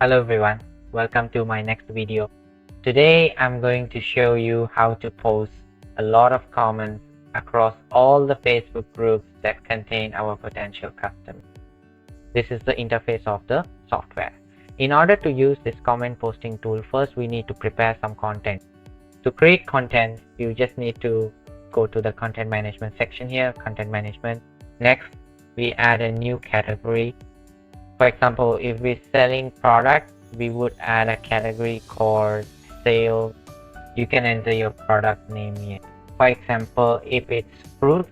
Hello everyone, welcome to my next video. Today I'm going to show you how to post a lot of comments across all the Facebook groups that contain our potential customers. This is the interface of the software. In order to use this comment posting tool, first we need to prepare some content. To create content, you just need to go to the content management section here, content management. Next, we add a new category. For example, if we're selling products, we would add a category called sales. You can enter your product name here. For example, if it's fruit,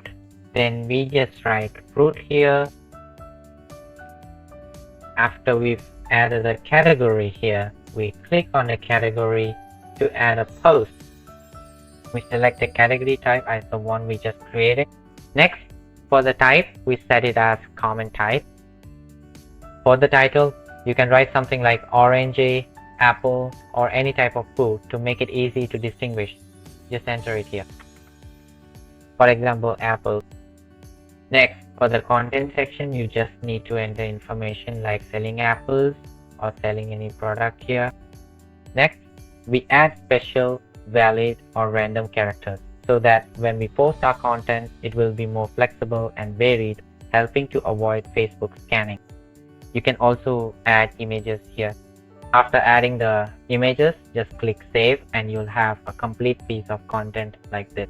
then we just write fruit here. After we've added a category here, we click on the category to add a post. We select the category type as the one we just created. Next, for the type, we set it as comment type. For the title, you can write something like orange, apple, or any type of food to make it easy to distinguish. Just enter it here. For example, apple. Next, for the content section, you just need to enter information like selling apples or selling any product here. Next, we add special, valid, or random characters so that when we post our content, it will be more flexible and varied, helping to avoid Facebook scanning. You can also add images here. After adding the images, just click save and you'll have a complete piece of content like this.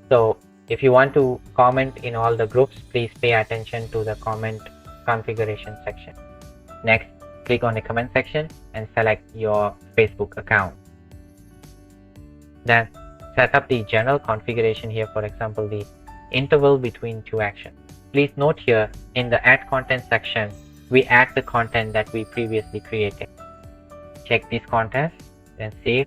So if you want to comment in all the groups, please pay attention to the comment configuration section. Next, click on the comment section and select your Facebook account. Then set up the general configuration here, for example, the interval between two actions. Please note here in the add content section, we add the content that we previously created. Check this content, then save.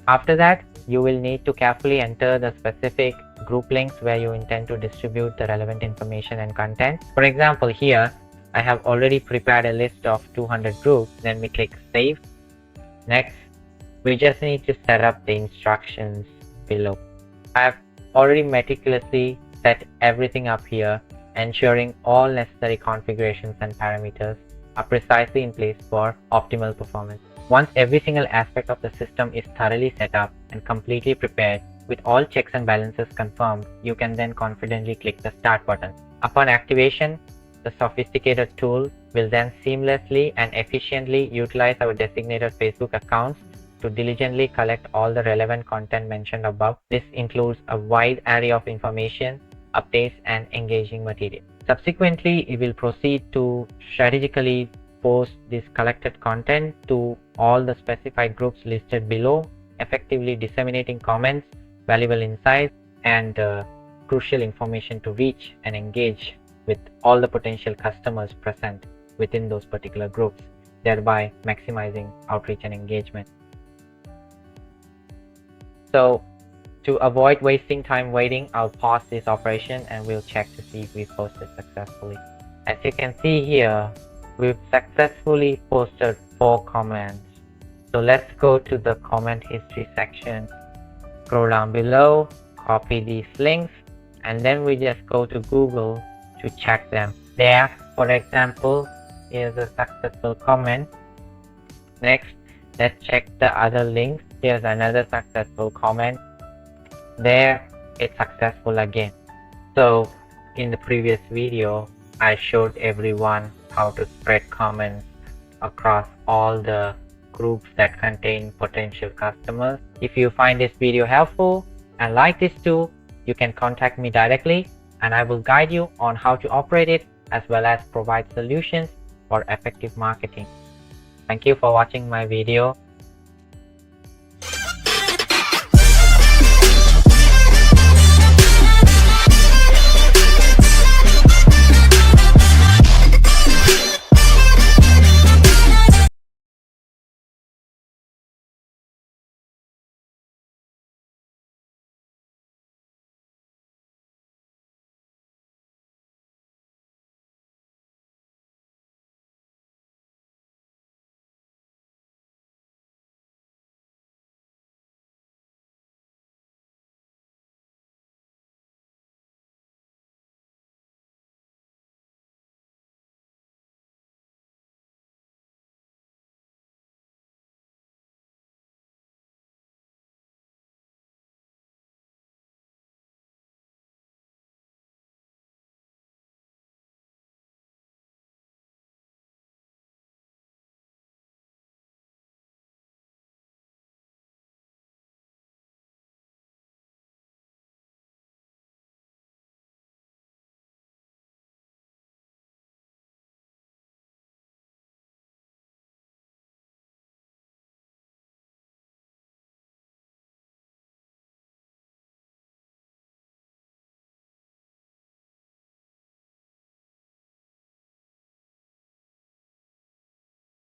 After that, you will need to carefully enter the specific group links where you intend to distribute the relevant information and content. For example, here, I have already prepared a list of 200 groups. Then we click save. Next, we just need to set up the instructions below. I have already meticulously set everything up here, ensuring all necessary configurations and parameters are precisely in place for optimal performance. Once every single aspect of the system is thoroughly set up and completely prepared with all checks and balances confirmed, you can then confidently click the start button. Upon activation, the sophisticated tool will then seamlessly and efficiently utilize our designated Facebook accounts to diligently collect all the relevant content mentioned above. This includes a wide array of information, updates, and engaging material. Subsequently, it will proceed to strategically post this collected content to all the specified groups listed below, effectively disseminating comments, valuable insights, and crucial information to reach and engage with all the potential customers present within those particular groups, thereby maximizing outreach and engagement. So, to avoid wasting time waiting, I'll pause this operation and we'll check to see if we posted successfully. As you can see here, we've successfully posted 4 comments. So let's go to the comment history section, scroll down below, copy these links, and then we just go to Google to check them. There, for example, is a successful comment. Next, let's check the other links. Here's another successful comment. There, it's successful again. So in the previous video, I showed everyone how to spread comments across all the groups that contain potential customers. If you find this video helpful and like this tool, you can contact me directly and I will guide you on how to operate it as well as provide solutions for effective marketing. Thank you for watching my video.